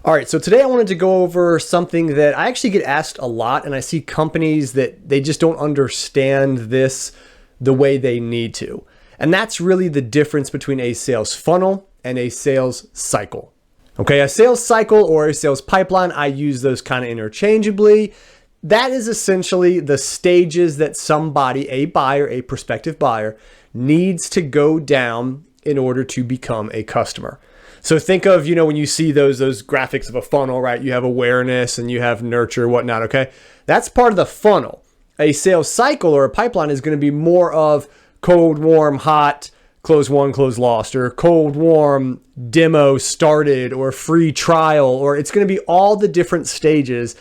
All right, so today I wanted to go over something that I actually get asked a lot, and I see companies that they just don't understand this the way they need to. And that's really the difference between a sales funnel and a sales cycle. Okay, a sales cycle or a sales pipeline, I use those kind of interchangeably. That is essentially the stages that somebody, a buyer, a prospective buyer, needs to go down in order to become a customer. So think of, when you see those graphics of a funnel, right? You have awareness and you have nurture, whatnot, okay? That's part of the funnel. A sales cycle or a pipeline is going to be more of cold, warm, hot, close won, close lost, or cold, warm, demo started, or free trial, or it's going to be all the different stages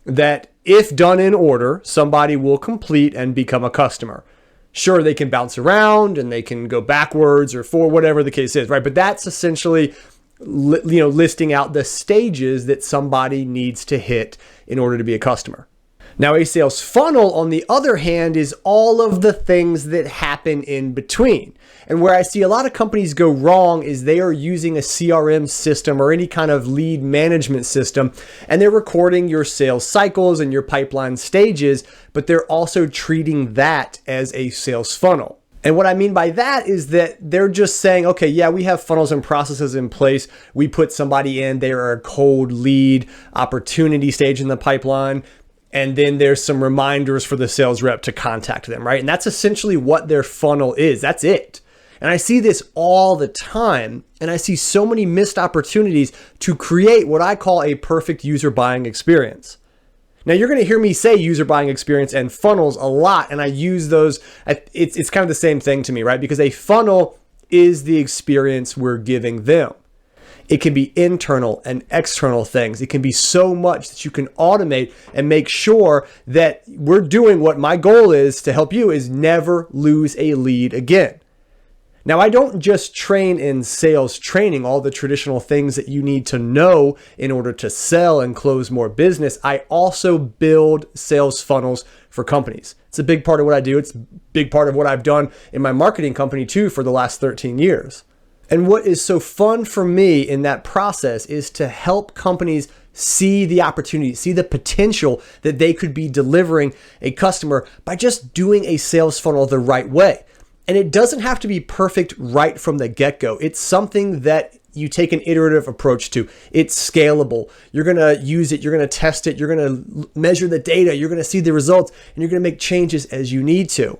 that, if done in order, somebody will complete and become a customer. Sure, they can bounce around and they can go backwards or forward, whatever the case is, right? But that's essentially, listing out the stages that somebody needs to hit in order to be a customer. Now, a sales funnel, on the other hand, is all of the things that happen in between. And where I see a lot of companies go wrong is they are using a CRM system or any kind of lead management system, and they're recording your sales cycles and your pipeline stages, but they're also treating that as a sales funnel. And what I mean by that is that they're just saying, okay, yeah, we have funnels and processes in place. We put somebody in, they're a cold lead opportunity stage in the pipeline. And then there's some reminders for the sales rep to contact them, right? And that's essentially what their funnel is. That's it. And I see this all the time. And I see so many missed opportunities to create what I call a perfect user buying experience. Now, you're going to hear me say user buying experience and funnels a lot. And I use those. It's kind of the same thing to me, right? Because a funnel is the experience we're giving them. It can be internal and external things. It can be so much that you can automate and make sure that we're doing what my goal is to help you is never lose a lead again. Now, I don't just train in sales training, all the traditional things that you need to know in order to sell and close more business. I also build sales funnels for companies. It's a big part of what I do. It's a big part of what I've done in my marketing company too for the last 13 years. And what is so fun for me in that process is to help companies see the opportunity, see the potential that they could be delivering a customer by just doing a sales funnel the right way. And it doesn't have to be perfect right from the get-go. It's something that you take an iterative approach to. It's scalable. You're going to use it. You're going to test it. You're going to measure the data. You're going to see the results, and you're going to make changes as you need to.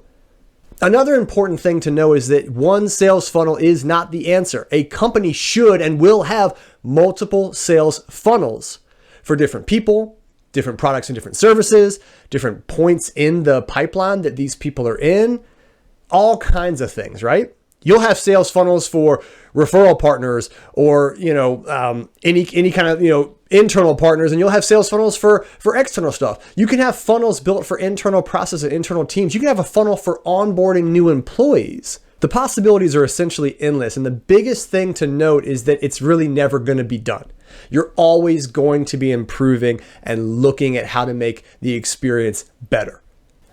Another important thing to know is that one sales funnel is not the answer. A company should and will have multiple sales funnels for different people, different products and different services, different points in the pipeline that these people are in, all kinds of things, right? You'll have sales funnels for referral partners or, any kind of, internal partners, and you'll have sales funnels for external stuff. You can have funnels built for internal process and internal teams. You can have a funnel for onboarding new employees. The possibilities are essentially endless. And the biggest thing to note is that it's really never going to be done. You're always going to be improving and looking at how to make the experience better.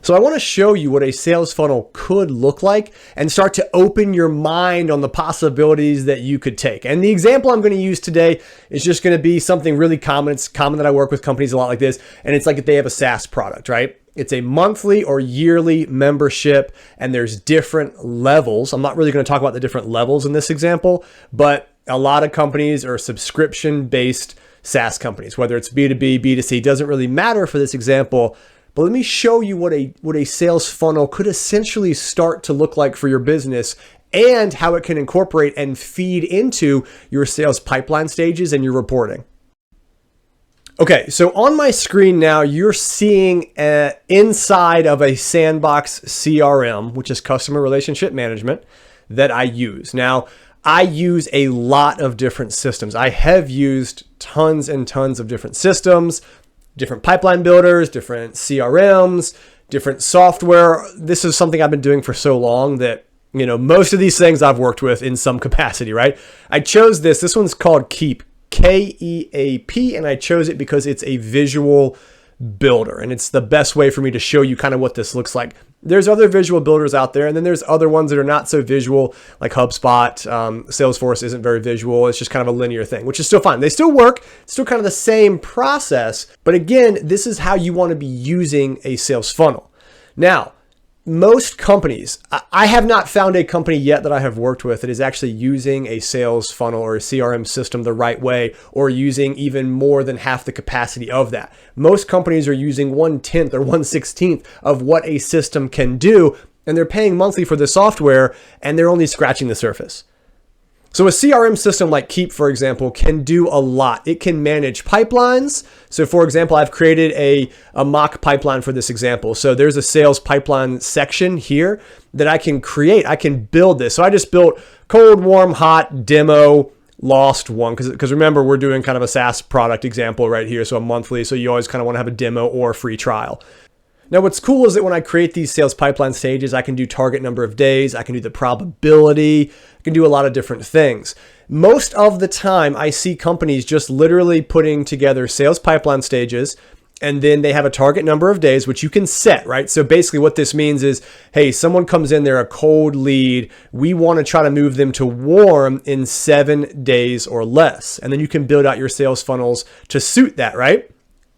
So I want to show you what a sales funnel could look like and start to open your mind on the possibilities that you could take. And the example I'm going to use today is just going to be something really common. It's common that I work with companies a lot like this. And it's like if they have a SaaS product, right? It's a monthly or yearly membership, and there's different levels. I'm not really going to talk about the different levels in this example, but a lot of companies are subscription-based SaaS companies, whether it's B2B, B2C, doesn't really matter for this example. But let me show you what a sales funnel could essentially start to look like for your business and how it can incorporate and feed into your sales pipeline stages and your reporting. Okay, so on my screen now, you're seeing inside of a Sandbox CRM, which is customer relationship management, that I use. Now, I use a lot of different systems. I have used tons and tons of different systems, different pipeline builders, different CRMs, different software. This is something I've been doing for so long that, most of these things I've worked with in some capacity, right? I chose this. This one's called Keep, K-E-A-P, and I chose it because it's a visual builder, and it's the best way for me to show you kind of what this looks like. There's other visual builders out there, and then there's other ones that are not so visual, like HubSpot. Salesforce isn't very visual. It's just kind of a linear thing, which is still fine. They still work. It's still kind of the same process. But again, this is how you want to be using a sales funnel. Now, most companies, I have not found a company yet that I have worked with that is actually using a sales funnel or a CRM system the right way, or using even more than half the capacity of that. Most companies are using 1/10 or 1/16 of what a system can do, and they're paying monthly for the software, and they're only scratching the surface. So a CRM system like Keep, for example, can do a lot. It can manage pipelines. So for example, I've created a mock pipeline for this example. So there's a sales pipeline section here that I can create. I can build this. So I just built cold, warm, hot, demo, lost one. Because remember, we're doing kind of a SaaS product example right here. So a monthly. So you always kind of want to have a demo or a free trial. Now, what's cool is that when I create these sales pipeline stages, I can do target number of days, I can do the probability, I can do a lot of different things. Most of the time, I see companies just literally putting together sales pipeline stages, and then they have a target number of days, which you can set, right? So basically what this means is, hey, someone comes in, they're a cold lead. We want to try to move them to warm in 7 days or less. And then you can build out your sales funnels to suit that, right?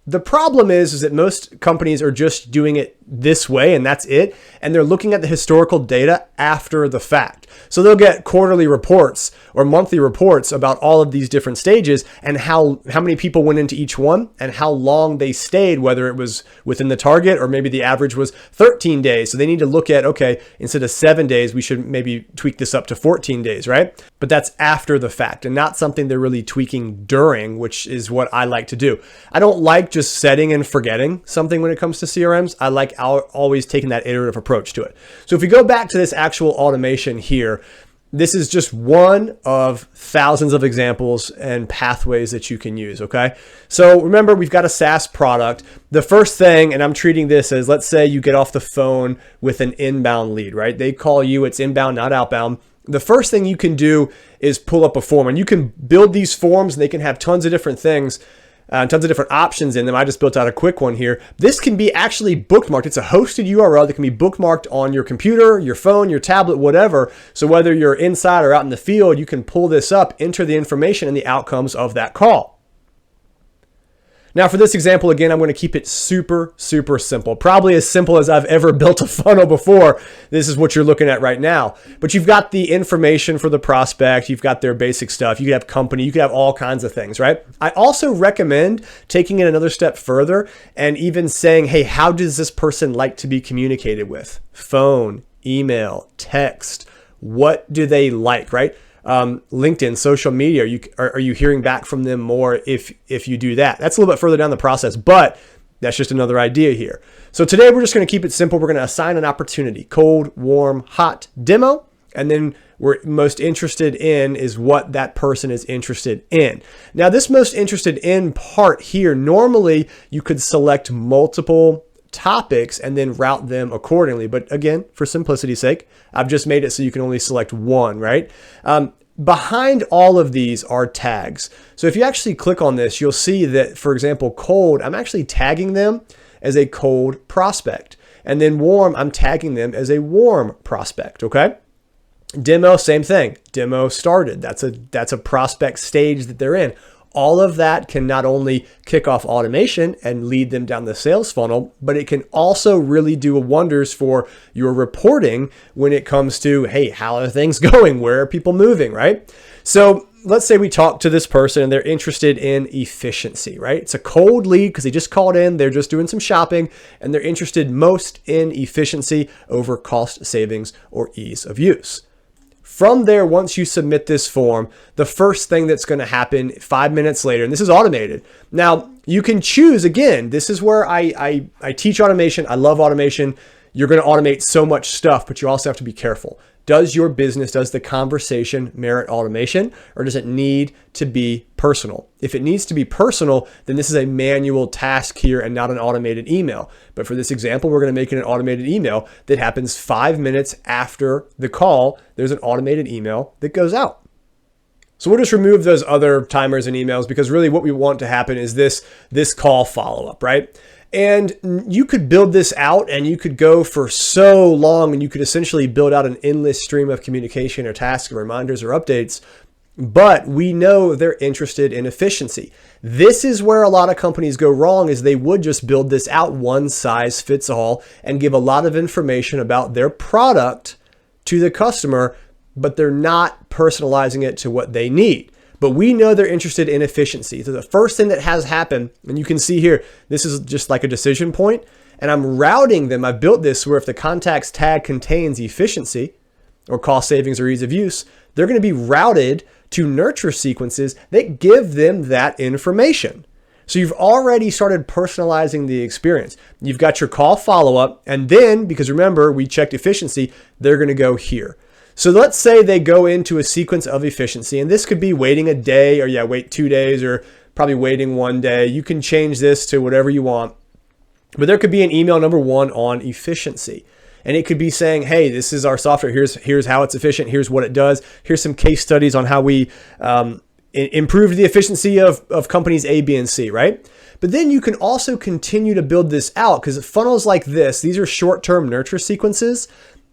The problem is that most companies are just doing it this way, and that's it. And they're looking at the historical data after the fact. So they'll get quarterly reports or monthly reports about all of these different stages and how many people went into each one and how long they stayed, whether it was within the target or maybe the average was 13 days. So they need to look at, okay, instead of 7 days, we should maybe tweak this up to 14 days, right? But that's after the fact and not something they're really tweaking during, which is what I like to do. I don't like just setting and forgetting something when it comes to CRMs. I like always taking that iterative approach to it. So if we go back to this actual automation here, this is just one of thousands of examples and pathways that you can use, okay? So remember, we've got a SaaS product. The first thing, and I'm treating this as, let's say you get off the phone with an inbound lead, right? They call you, it's inbound, not outbound. The first thing you can do is pull up a form, and you can build these forms, and they can have tons of different things, tons of different options in them. I just built out a quick one here. This can be actually bookmarked. It's a hosted URL that can be bookmarked on your computer, your phone, your tablet, whatever. So whether you're inside or out in the field, you can pull this up, enter the information and the outcomes of that call. Now for this example, again, I'm going to keep it super, super simple. Probably as simple as I've ever built a funnel before. This is what you're looking at right now. But you've got the information for the prospect. You've got their basic stuff. You could have company. You could have all kinds of things, right? I also recommend taking it another step further and even saying, hey, how does this person like to be communicated with? Phone, email, text. What do they like, right? LinkedIn, social media, are you hearing back from them more if you do that? That's a little bit further down the process, but that's just another idea here. So today we're just going to keep it simple. We're going to assign an opportunity, cold, warm, hot, demo, and then we're most interested in is what that person is interested in. Now this most interested in part here, normally you could select multiple topics and then route them accordingly. But again, for simplicity's sake, I've just made it so you can only select one, right? Behind all of these are tags. So if you actually click on this, you'll see that, for example, cold, I'm actually tagging them as a cold prospect. And then warm, I'm tagging them as a warm prospect, okay? Demo, same thing. Demo started. That's a prospect stage that they're in. All of that can not only kick off automation and lead them down the sales funnel, but it can also really do wonders for your reporting when it comes to, hey, how are things going? Where are people moving, right? So let's say we talk to this person and they're interested in efficiency, right? It's a cold lead because they just called in, they're just doing some shopping, and they're interested most in efficiency over cost savings or ease of use. From there, once you submit this form, the first thing that's going to happen 5 minutes later, and this is automated. Now, you can choose, again, this is where I teach automation. I love automation. You're going to automate so much stuff, but you also have to be careful. Does your business, does the conversation merit automation, or does it need to be personal? If it needs to be personal, then this is a manual task here and not an automated email. But for this example, we're going to make it an automated email that happens 5 minutes after the call. There's an automated email that goes out. So we'll just remove those other timers and emails because really what we want to happen is this call follow-up, right? And you could build this out and you could go for so long and you could essentially build out an endless stream of communication or tasks or reminders or updates. But we know they're interested in efficiency. This is where a lot of companies go wrong, is they would just build this out one size fits all and give a lot of information about their product to the customer, but they're not personalizing it to what they need. But we know they're interested in efficiency. So the first thing that has happened, and you can see here, this is just like a decision point, and I'm routing them. I built this where if the contacts tag contains efficiency or cost savings or ease of use, they're going to be routed to nurture sequences that give them that information. So you've already started personalizing the experience. You've got your call follow-up, and then, because remember, we checked efficiency, they're going to go here. So let's say they go into a sequence of efficiency, and this could be waiting a day, or wait 2 days, or probably waiting 1 day. You can change this to whatever you want. But there could be an email number 1 on efficiency. And it could be saying, hey, this is our software. Here's how it's efficient. Here's what it does. Here's some case studies on how we improved the efficiency of companies A, B, and C, right? But then you can also continue to build this out, because funnels like this, these are short-term nurture sequences,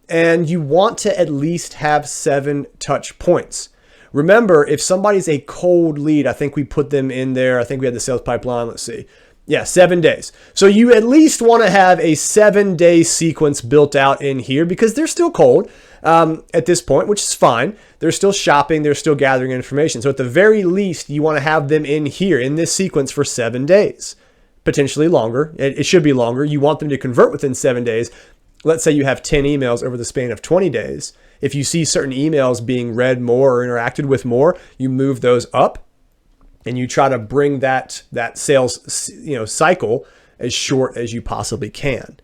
and you want to at least have 7 touch points. Remember, if somebody's a cold lead, I think we put them in there. I think we had the sales pipeline. Let's see. Yeah, 7 days. So you at least want to have a 7-day sequence built out in here, because they're still cold at this point, which is fine. They're still shopping. They're still gathering information. So at the very least, you want to have them in here in this sequence for 7 days, potentially longer. It should be longer. You want them to convert within 7 days. Let's say you have 10 emails over the span of 20 days. If you see certain emails being read more or interacted with more, you move those up. And you try to bring that sales cycle as short as you possibly can.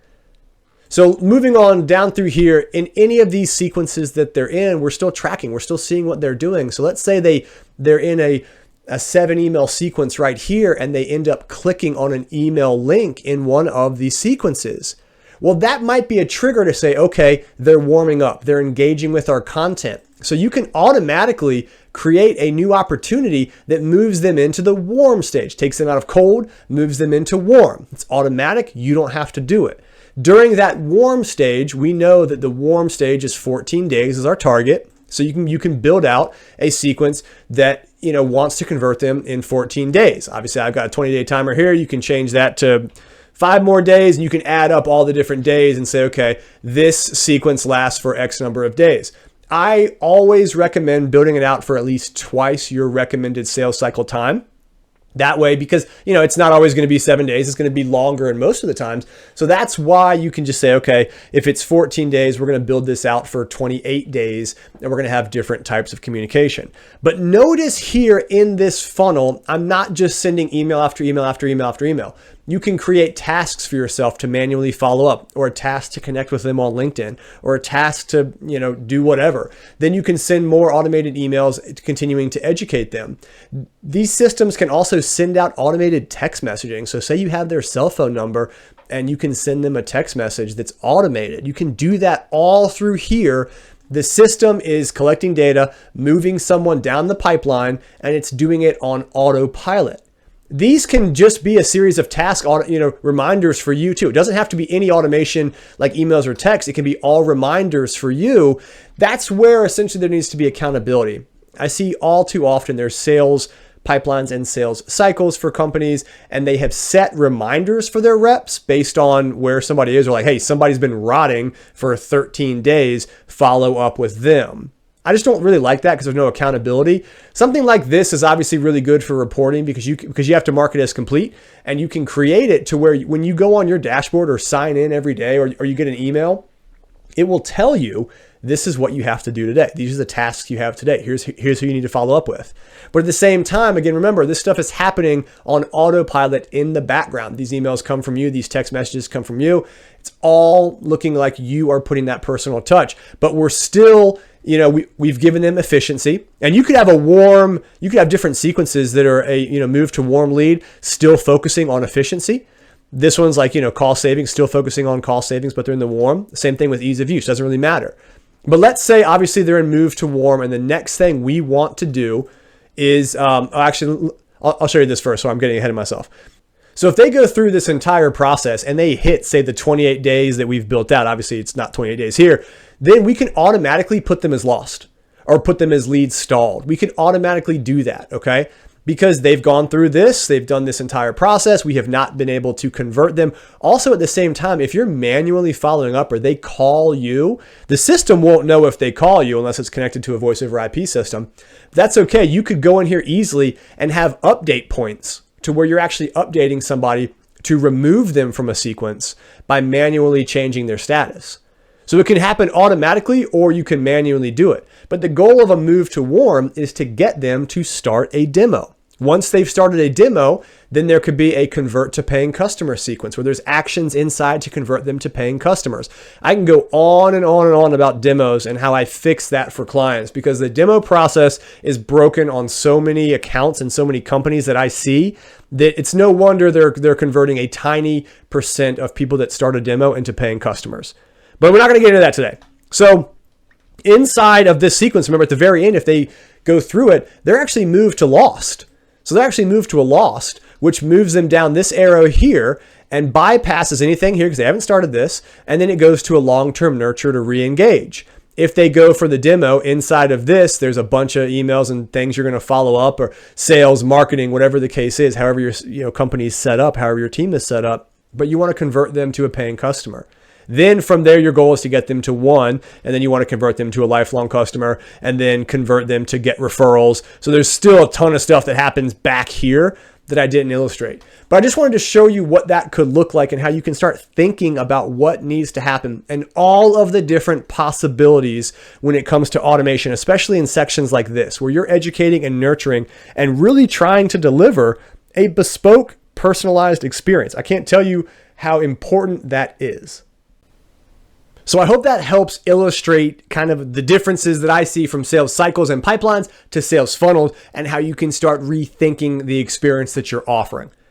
So moving on down through here, in any of these sequences that they're in, we're still tracking. We're still seeing what they're doing. So let's say they're in a 7 email sequence right here, and they end up clicking on an email link in one of these sequences. Well, that might be a trigger to say, okay, they're warming up. They're engaging with our content. So you can automatically create a new opportunity that moves them into the warm stage, takes them out of cold, moves them into warm. It's automatic. You don't have to do it. During that warm stage, we know that the warm stage is 14 days is our target. So you can build out a sequence that wants to convert them in 14 days. Obviously, I've got a 20-day timer here. You can change that to 5 more days, and you can add up all the different days and say, okay, this sequence lasts for X number of days. I always recommend building it out for at least twice your recommended sales cycle time. That way, because it's not always going to be 7 days, it's going to be longer in most of the times. So that's why you can just say, okay, if it's 14 days, we're going to build this out for 28 days, and we're going to have different types of communication. But notice here in this funnel, I'm not just sending email after email after email after email. You can create tasks for yourself to manually follow up, or a task to connect with them on LinkedIn, or a task to, do whatever. Then you can send more automated emails continuing to educate them. These systems can also send out automated text messaging. So say you have their cell phone number and you can send them a text message that's automated. You can do that all through here. The system is collecting data, moving someone down the pipeline, and it's doing it on autopilot. These can just be a series of task, reminders for you too. It doesn't have to be any automation like emails or text. It can be all reminders for you. That's where essentially there needs to be accountability. I see all too often there's sales pipelines and sales cycles for companies, and they have set reminders for their reps based on where somebody is. Or like, hey, somebody's been rotting for 13 days, follow up with them. I just don't really like that because there's no accountability. Something like this is obviously really good for reporting because you have to mark it as complete, and you can create it to where when you go on your dashboard or sign in every day or you get an email, it will tell you this is what you have to do today. These are the tasks you have today. Here's who you need to follow up with. But at the same time, again, remember, this stuff is happening on autopilot in the background. These emails come from you. These text messages come from you. It's all looking like you are putting that personal touch, but we're still, we've given them efficiency, and you could have different sequences that are a, move to warm lead, still focusing on efficiency. This one's like, call savings, still focusing on call savings, but they're in the warm. Same thing with ease of use. Doesn't really matter. But let's say obviously they're in move to warm, and the next thing we want to do is, I'll show you this first, so I'm getting ahead of myself. So if they go through this entire process and they hit, say, the 28 days that we've built out, obviously it's not 28 days here, then we can automatically put them as lost or put them as leads stalled. We can automatically do that, okay? Because they've gone through this, they've done this entire process, we have not been able to convert them. Also, at the same time, if you're manually following up or they call you, the system won't know if they call you unless it's connected to a voice over IP system. That's okay. You could go in here easily and have update points to where you're actually updating somebody to remove them from a sequence by manually changing their status. So it can happen automatically or you can manually do it. But the goal of a move to warm is to get them to start a demo. Once they've started a demo, then there could be a convert to paying customer sequence where there's actions inside to convert them to paying customers. I can go on and on and on about demos and how I fix that for clients because the demo process is broken on so many accounts and so many companies that I see that it's no wonder they're converting a tiny percent of people that start a demo into paying customers. But we're not going to get into that today. So inside of this sequence, remember at the very end, if they go through it, they're actually moved to lost. So they're actually moved to a lost, which moves them down this arrow here and bypasses anything here because they haven't started this. And then it goes to a long-term nurture to re-engage. If they go for the demo inside of this, there's a bunch of emails and things you're going to follow up or sales, marketing, whatever the case is, however your company's set up, however your team is set up, but you want to convert them to a paying customer. Then from there, your goal is to get them to one, and then you want to convert them to a lifelong customer and then convert them to get referrals. So there's still a ton of stuff that happens back here that I didn't illustrate. But I just wanted to show you what that could look like and how you can start thinking about what needs to happen and all of the different possibilities when it comes to automation, especially in sections like this, where you're educating and nurturing and really trying to deliver a bespoke, personalized experience. I can't tell you how important that is. So I hope that helps illustrate kind of the differences that I see from sales cycles and pipelines to sales funnels and how you can start rethinking the experience that you're offering.